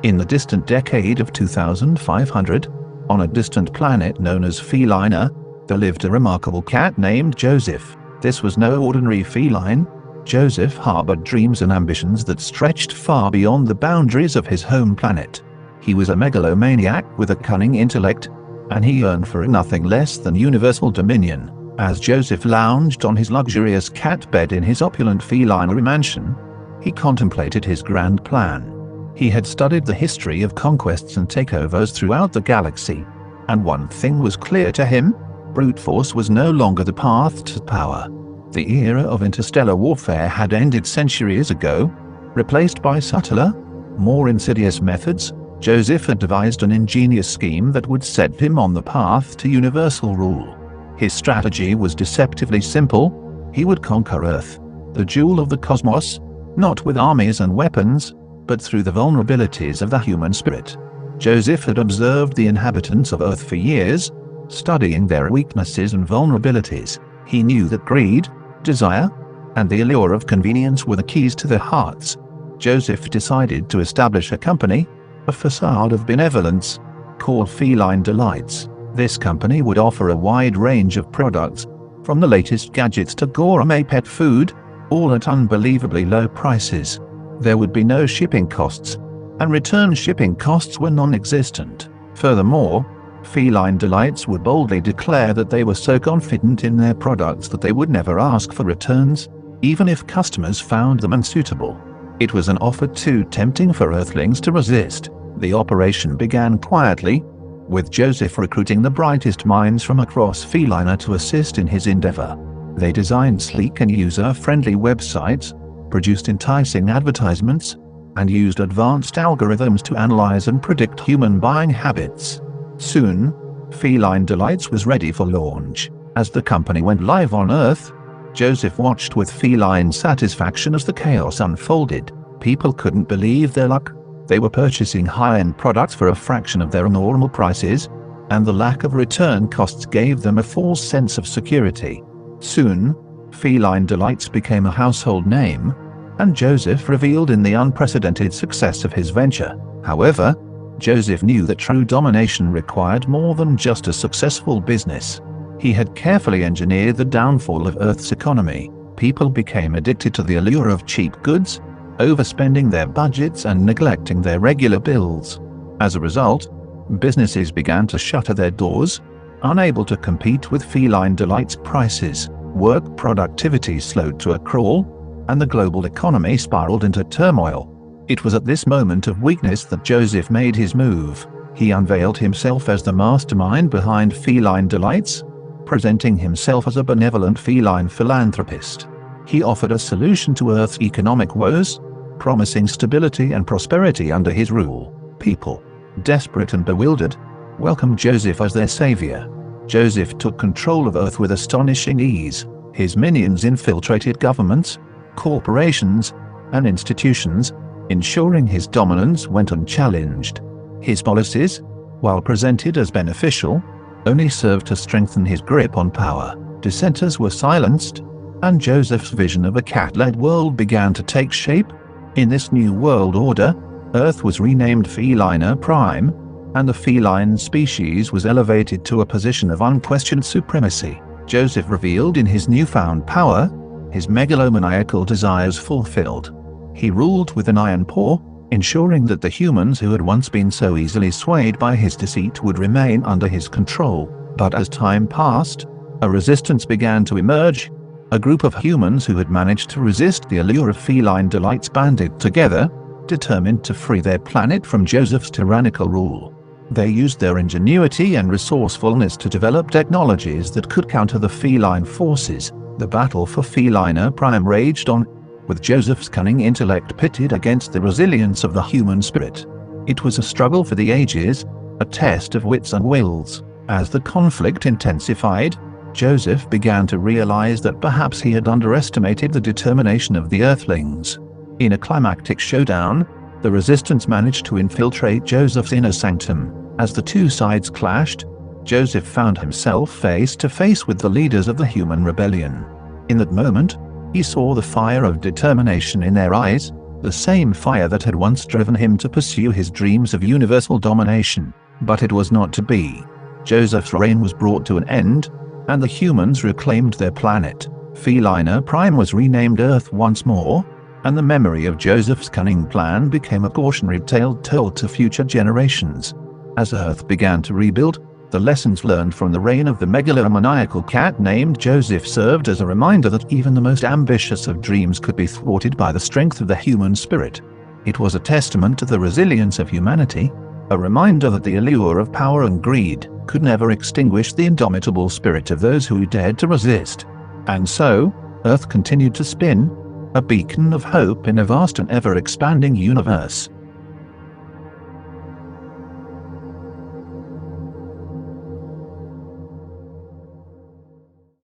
In the distant decade of 2500, on a distant planet known as Feline, there lived a remarkable cat named Joseph. This was no ordinary feline. Joseph harbored dreams and ambitions that stretched far beyond the boundaries of his home planet. He was a megalomaniac with a cunning intellect, and he yearned for nothing less than universal dominion. As Joseph lounged on his luxurious cat bed in his opulent feline mansion, he contemplated his grand plan. He had studied the history of conquests and takeovers throughout the galaxy, and one thing was clear to him: brute force was no longer the path to power. The era of interstellar warfare had ended centuries ago. Replaced by subtler, more insidious methods, Joseph had devised an ingenious scheme that would set him on the path to universal rule. His strategy was deceptively simple. He would conquer Earth, the jewel of the cosmos, not with armies and weapons, but through the vulnerabilities of the human spirit. Joseph had observed the inhabitants of Earth for years, studying their weaknesses and vulnerabilities. He knew that greed, desire, and the allure of convenience were the keys to their hearts. Joseph decided to establish a company, a facade of benevolence, called Feline Delights. This company would offer a wide range of products, from the latest gadgets to gourmet pet food, all at unbelievably low prices. There would be no shipping costs, and return shipping costs were non-existent. Furthermore, Feline Delights would boldly declare that they were so confident in their products that they would never ask for returns, even if customers found them unsuitable. It was an offer too tempting for Earthlings to resist. The operation began quietly, with Joseph recruiting the brightest minds from across Feline to assist in his endeavor. They designed sleek and user-friendly websites, produced enticing advertisements, and used advanced algorithms to analyze and predict human buying habits. Soon, Feline Delights was ready for launch. As the company went live on Earth, Joseph watched with feline satisfaction as the chaos unfolded. People couldn't believe their luck. They were purchasing high-end products for a fraction of their normal prices, and the lack of return costs gave them a false sense of security. Soon, Feline Delights became a household name, and Joseph reveled in the unprecedented success of his venture. However, Joseph knew that true domination required more than just a successful business. He had carefully engineered the downfall of Earth's economy. People became addicted to the allure of cheap goods, overspending their budgets and neglecting their regular bills. As a result, businesses began to shutter their doors, unable to compete with Feline Delights' prices. Work productivity slowed to a crawl, and the global economy spiraled into turmoil. It was at this moment of weakness that Joseph made his move. He unveiled himself as the mastermind behind Feline Delights, presenting himself as a benevolent feline philanthropist. He offered a solution to Earth's economic woes, promising stability and prosperity under his rule. People, desperate and bewildered, welcomed Joseph as their savior. Joseph took control of Earth with astonishing ease. His minions infiltrated governments, corporations, and institutions, ensuring his dominance went unchallenged. His policies, while presented as beneficial, only served to strengthen his grip on power. Dissenters were silenced, and Joseph's vision of a cat-led world began to take shape. In this new world order, Earth was renamed Feline Prime, and the feline species was elevated to a position of unquestioned supremacy. Joseph reveled in his newfound power, his megalomaniacal desires fulfilled. He ruled with an iron paw, ensuring that the humans who had once been so easily swayed by his deceit would remain under his control. But as time passed, a resistance began to emerge. A group of humans who had managed to resist the allure of Feline Delights banded together, determined to free their planet from Joseph's tyrannical rule. They used their ingenuity and resourcefulness to develop technologies that could counter the feline forces. The battle for Feline Prime raged on, with Joseph's cunning intellect pitted against the resilience of the human spirit. It was a struggle for the ages, a test of wits and wills. As the conflict intensified, Joseph began to realize that perhaps he had underestimated the determination of the Earthlings. In a climactic showdown, the resistance managed to infiltrate Joseph's inner sanctum. As the two sides clashed, Joseph found himself face to face with the leaders of the human rebellion. In that moment, he saw the fire of determination in their eyes, the same fire that had once driven him to pursue his dreams of universal domination. But it was not to be. Joseph's reign was brought to an end, and the humans reclaimed their planet. Feline Prime was renamed Earth once more, and the memory of Joseph's cunning plan became a cautionary tale told to future generations. As Earth began to rebuild, the lessons learned from the reign of the megalomaniacal cat named Joseph served as a reminder that even the most ambitious of dreams could be thwarted by the strength of the human spirit. It was a testament to the resilience of humanity, a reminder that the allure of power and greed could never extinguish the indomitable spirit of those who dared to resist. And so, Earth continued to spin, a beacon of hope in a vast and ever-expanding universe.